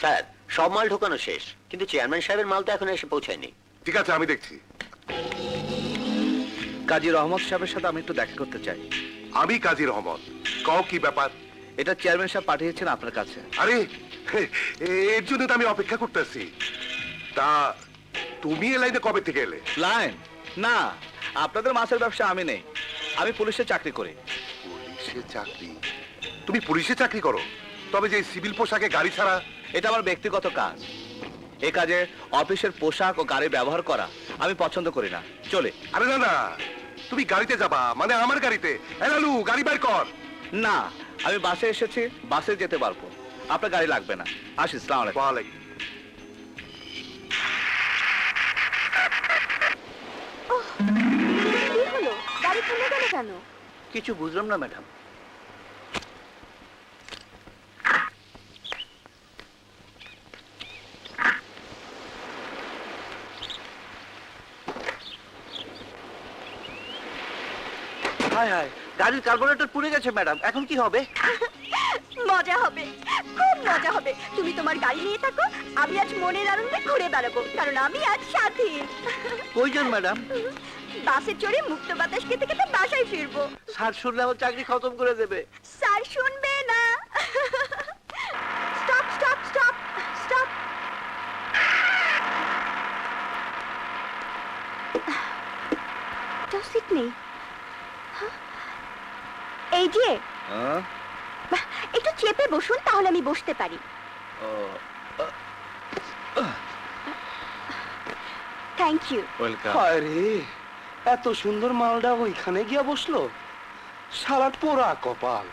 Sir সব মাল ঢোকানো শেষ, কিন্তু চেয়ারম্যান সাহেবের মাল তো এখন এসে পৌঁছায়নি। ঠিক আছে, আমি দেখছি। কাজী রহমত সাহেবের সাথে আমি একটু দেখা করতে চাই। আমি কাজী রহমত। কও কি ব্যাপার? এটা চেয়ারম্যান সাহেব পাঠিয়েছেন আপনার কাছে। আরে এর জন্য তো আমি অপেক্ষা করতেছি। তা তুমি এ লাইনে কবে থেকে এলে? লাইন না, আপনাদের মাছের ব্যবসা আমি নেই, আমি পুলিশে চাকরি করি। পুলিশে চাকরি? তুমি পুলিশে চাকরি করো? তবে যে সিভিল পোশাকে গাড়ি ছাড়া? এটা আমার ব্যক্তিগত কাজ। এই কাজে অফিসের পোশাক ও গাড়ি ব্যবহার করা আমি পছন্দ করি না। চলে। আরে না না, তুমি গাড়িতে যাবা, মানে আমার গাড়িতে। লালু, গাড়ি বের কর। না, আমি বাসে এসেছি, বাসে যেতে পারবো, আপনার গাড়ি লাগবে না। আসি, আসসালামু আলাইকুম। ওয়ালাইকুম। কি হলো, গাড়ি থেমে গেল কেন? কিছু বুঝলাম না ম্যাডাম। হায় হায়, গাড়ির কার্বোরেটর পুড়ে গেছে ম্যাডাম, এখন কি হবে? মজা হবে, খুব মজা হবে। তুমি তোমার গাড়ি নিয়ে থাকো, আমি আজ মনের আনন্দে ঘুরে বেড়াবো, কারণ আমি আজ স্বাধীন। কইজন ম্যাডাম? বাসে চড়ে মুক্ত বাতাস খেতে খেতে বাসায় ফিরবো। স্যার শুনলে আমার চাকরি খতম করে দেবে। স্যার শুনবে না। Stop stop stop stop. তো সিট নেই। হ্যাঁ? এই যে হ্যাঁ? একটু চেপে বসুন, তাহলে আমি বসতে পারি। Thank you. ওয়েলকাম। আরে এত সুন্দর মালটা ওইখানে গিয়া বসলো, সারা পোড়া কপাল।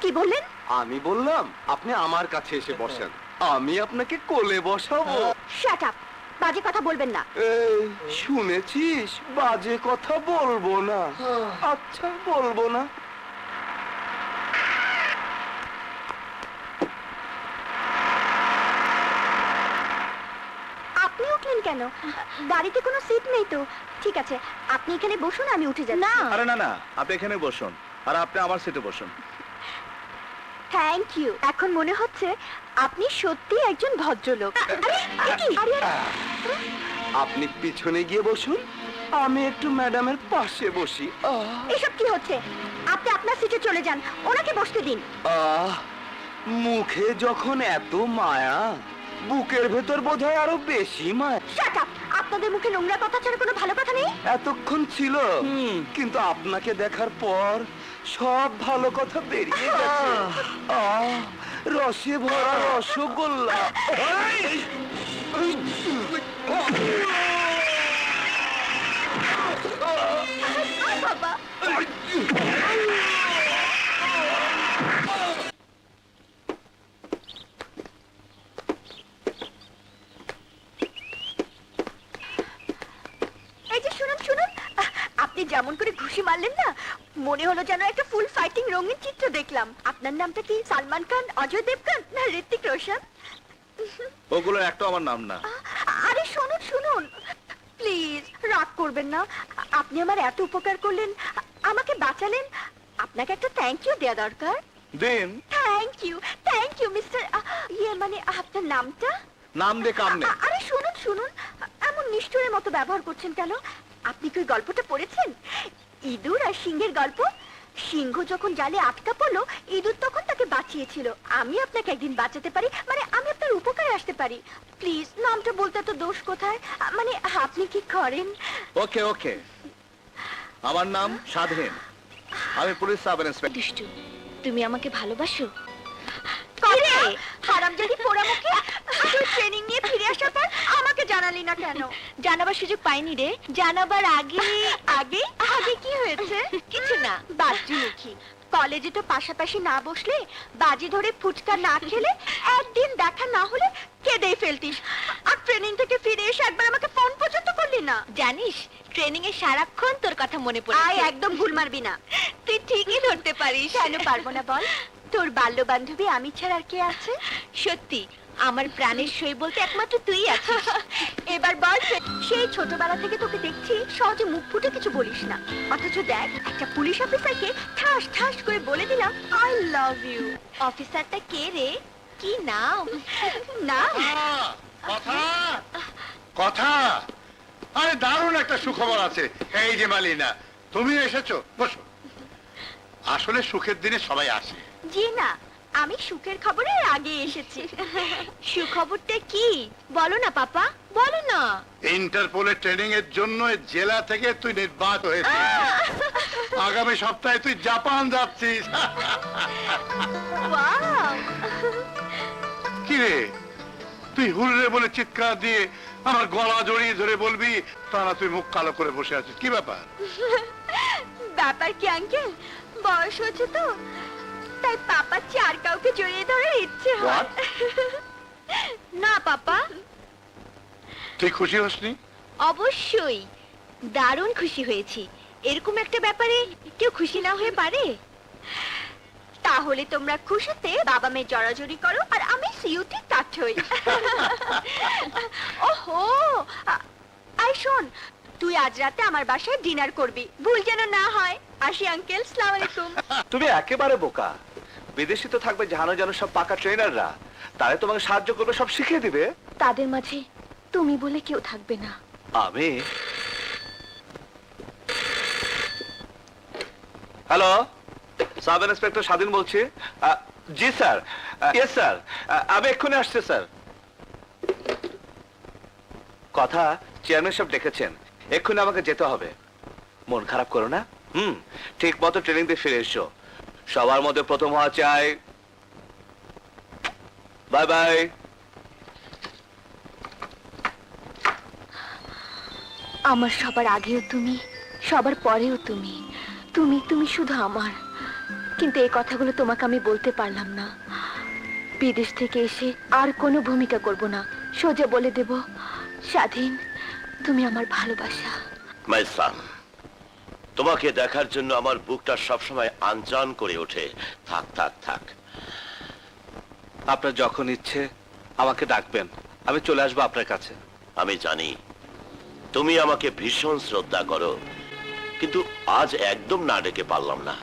কি বললেন? আমি বললাম আপনি আমার কাছে এসে বসেন, আমি আপনাকে কোলে বসাবো। শাট আপ, বাজে কথা বলবেন না। এই শুনেছিস, বাজে কথা বলবো না। আচ্ছা বলবো না। আপনি উঠলেন কেন? গাড়িতে কোনো সিট নেই তো। ঠিক আছে, আপনি এখানে বসুন, আমি উঠে যাচ্ছি। না, আরে না না, আপনি এখানে বসুন, আর আপনি আমার সিটে বসুন। Thank you. এখন মনে হচ্ছে আপনি সত্যি একজন ভদ্রলোক। আরে, এ কি? আরে, আপনি পিছনে গিয়ে বসুন, আমি একটু ম্যাডামের পাশে বসি। এসব কি হচ্ছে? আপনি আপনার সিটে চলে যান, ওনাকে বসতে দিন। আহ, মুখে যখন এত মায়া, বুকের ভেতর বোধহয় আরো বেশি মায়া। শাট আপ, আপনাদের মুখে নোংরা কথা ছাড়া কোনো ভালো কথা নেই? এতক্ষণ ছিল, কিন্তু আপনাকে দেখার পর সব ভালো কথা বেরিয়ে গেছে। রসে ভরা রসগোল্লা। বাবা, এই যে শুনুন শুনুন, আপনি যেমন করে ঘুষি মারলেন না, মনে হলো যেন একটা ফুল ফাইটিং রঙিন চিত্র দেখলাম। আপনার নামটা কি সালমান খান, অজয় দেবগান না ঋত্বিক রোশন? ওগুলো একটা আমার নাম না। আরে শুনুন শুনুন, প্লিজ রাগ করবেন না। আপনি আমার এত উপকার করলেন, আমাকে বাঁচালেন, আপনাকে একটা থ্যাংক ইউ দেওয়া দরকার। দিন। থ্যাংক ইউ মিস্টার, ইয়ে মানে আপনার নামটা? নাম দে কাম নেই। আরে শুনুন শুনুন, এমন নিষ্ঠুরের মতো ব্যবহার করছেন কেন? আপনি কি ওই গল্পটা পড়েছেন, ইঁদুর আর সিংহের গল্প? সিংহ যখন জালে আটকা পড়লো, ইঁদুর তখন তাকে বাঁচিয়েছিল। আমি আপনাকে একদিন বাঁচাতে পারি, মানে আমি আপনার উপকারে আসতে পারি। প্লিজ নামটা বলতে তো দোষ কোথায়? মানে আপনি কি করেন? ওকে ওকে, আমার নাম স্বাধীন, আমি পুলিশ সাব ইন্সপেক্টর। দুষ্টু, তুমি আমাকে ভালোবাসো? হারামজাদি পোড়ামুখী, তুই ট্রেনিং নিয়ে ফিরে আসার পর আমাকে জানালি না কেন? জানাবার সুযোগ পাইনি রে। জানাবার আগে আগে আগে কি হয়েছে? কিছু না, বাজুমুখী। কলেজে তো পাশাপাশি না বসলে, বাজি ধরে ফুচকা না খেলে, একদিন দেখা না হলে কেঁদেই ফেলতিস। আর ট্রেনিং থেকে ফিরে এসে একবার আমাকে ফোন পর্যন্ত করলি না। জানিস, ট্রেনিং এ সারাক্ষণ তোর কথা মনে পড়ে। আয়, একদম ভুল মারবি না। তুই ঠিকই ধরতে পারিস। কেন পারবো না বল? তোর বাল্য বান্ধবী আমি ছাড়া আর কে আছে? সত্যি, আমার প্রাণের সই বলতে একমাত্র তুই আছিস। এবার বল, সেই ছোটবেলা থেকে তোকে দেখছি, সহজে মুখ ফুটে কিছু বলিস না, অথচ দেখ একটা পুলিশ অফিসারকে ঠাস ঠাস করে বলে দিলাম আই লাভ ইউ। অফিসারটা কে রে? কি নাম নাম কথা কথা আরে দারুণ একটা সুখবর আছে। এই যে মালিনা, তুমি এসেছো, বসো। আসলে সুখের দিনে সবাই আসে। জি না, আমি সুখের খবরের আগে এসেছি। সুখবরটা কি বলো না পাপা, বলো না। ইন্টারপোলের ট্রেনিং এর জন্য জেলা থেকে তুই নির্বাচিত হয়েছিস। আগামী সপ্তাহে তুই জাপান যাচ্ছিস। ওয়াও, কি রে, তুই হুররে বলে চিৎকার দিয়ে আমার গলা জড়িয়ে ধরে বলবি, তা না তুই মুখ কালো করে বসে আছিস, কি ব্যাপার? ব্যাপার কি আঙ্কেল, বয়স হচ্ছে তো, তাই পাপা চার কাউকে জড়িয়ে ধরার ইচ্ছে হয়। না পাপা, তুই খুশি হসনি? অবশ্যই দারুণ খুশি হয়েছি। এরকম একটা ব্যাপারে কেউ খুশি না হয়ে পারে? তাহলে তোমরা খুশিতে বাবা মেয়ে জড়াজড়ি করো আর আমি সিউটি কাট হই। ওহো, আই শোন, তুই আজ রাতে আমার বাসায় ডিনার করবি, ভুল যেন না হয়। আসি আঙ্কেল, সালাম আলাইকুম। তুমি একেবারে বোকা। বিদেশি তো থাকবে জানো জানো সব পাকা ট্রেনাররা, তারা তোমাকে সাহায্য করবে, সব শিখিয়ে দিবে। তাদের মাঝে তুমি বলে কেউ থাকবে না। আমি হ্যালো, সাব ইন্সপেক্টর স্বাধীন বলছি। জি স্যার, ইয়েস স্যার, আমি এক্ষুনি আসছি স্যার। কথা চেয়ারম্যান সাহেব ডেকেছেন, এক্ষুনি আমাকে যেতে হবে। মন খারাপ করো না, ঠিক মতো ট্রেনিং দিয়ে ফিরে এসো। সবার মধ্যে প্রথম হওয়া চাই। Bye bye. আমার সবার আগেও তুমি, সবার পরেও তুমি, তুমি তুমি শুধু আমার। কিন্তু এই কথাগুলো তোমাকে আমি বলতে পারলাম না। বিদেশ থেকে এসে আর কোনো ভূমিকা করব না, সোজা বলে দেব, স্বাধীন, তুমি আমার ভালোবাসা। মাই সান, তোমাকে দেখার জন্য আমার বুকটা সবসময় আনজান করে ওঠে। থাক থাক থাক। আপনার যখন ইচ্ছে আমাকে ডাকবেন, আমি চলে আসবো আপনার কাছে। আমি জানি তুমি আমাকে ভীষণ শ্রদ্ধা করো, কিন্তু আজ একদম না ডেকে পারলাম না।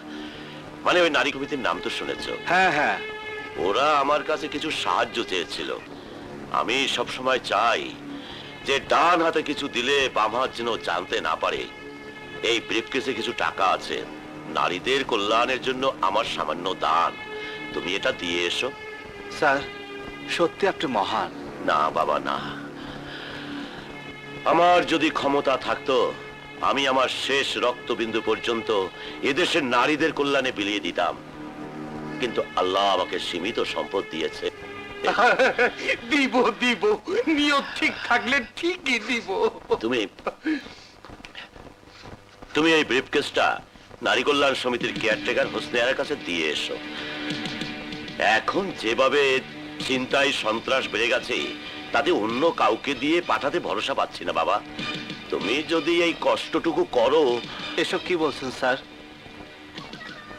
মানে ওই নারী কমিটির নাম তো শুনেছ? হ্যাঁ হ্যাঁ, ওরা আমার কাছে কিছু সাহায্য চেয়েছিল। আমি সব সময় চাই যে ডান হাতে কিছু দিলে বাম হাত যেন জানতে না পারে। এই ব্রিফকেসে কিছু টাকা আছে, নারীদের কল্যাণের জন্য আমার সামান্য দান। তুমি এটা দিয়ে এসো। স্যার সত্যি আপনি মহান। না বাবা না, আমার যদি ক্ষমতা থাকতো আমি আমার শেষ রক্তবিন্দু পর্যন্ত এদেশের নারীদের কল্যাণে বিলিয়ে দিতাম, কিন্তু আল্লাহ আমাকে সীমিত সম্পদ দিয়েছে। দিব দিব, নিয়ত ঠিক থাকলে ঠিকই দিব। তুমি তুমি এই ব্রিফকেসটা নারী কল্যাণ সমিতির কেয়ারটেকার হোসনে কাছে দিয়ে এসো। এখন যেভাবে চিন্তায় সন্ত্রাস বেড়ে গেছে, তাতে অন্য কাউকে দিয়ে পাঠাতে ভরসা পাচ্ছি না বাবা। তুমি যদি এই কষ্টটুকু করো। এসব কি বলছেন স্যার?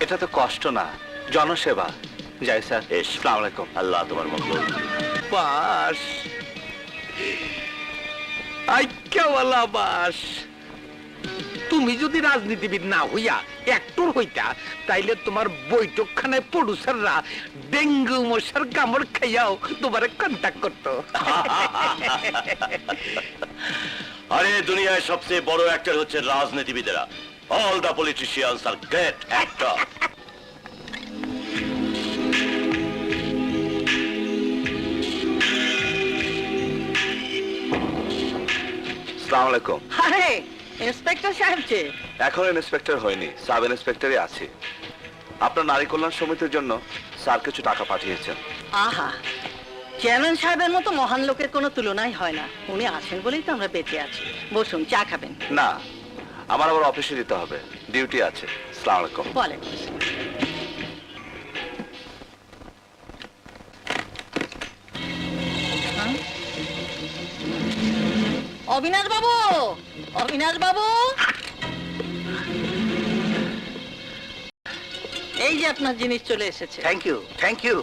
এটা তো কষ্ট না, জনসেবা। যাই স্যার, আসসালামু আলাইকুম। আল্লাহ তোমার মঙ্গল। বাস আইক্যাওয়ালা বাস। তুমি যদি রাজনীতিবিদ না হইয়া অ্যাক্টর হইতা, তাইলে তোমার বৈঠকখানায় প্রডিউসাররা ডেঙ্গু মশার কামড় খাইয়াও তোমারে কন্টাক্ট করতো। আরে দুনিয়ায় সবচেয়ে বড় অ্যাক্টর হচ্ছে রাজনীতিবিদেরা। All the politicians are great actor. আসসালামু আলাইকুম। আরে ইন্সপেক্টর সাহেব যে, এখন ইন্সপেক্টর হয়নি, সাব ইন্সপেক্টরই আছি। আপনার নারী কল্যাণ সমিতির জন্য স্যার কিছু টাকা পাঠিয়েছেন। আহা, চেয়ারম্যান সাহেবের মতো মহান লোকের কোনো তুলনাই হয় না। উনি আছেন বলেই তো আমরা বেঁচে আছি। বসুন, চা খাবেন? না, আমার আবার অফিসে যেতে হবে, ডিউটি আছে। আসসালামু আলাইকুম। বলেন। অবিনাশ বাবু, অবিনাশ বাবু, এই যে আপনার জিনিস চলে এসেছে। Thank you, thank you.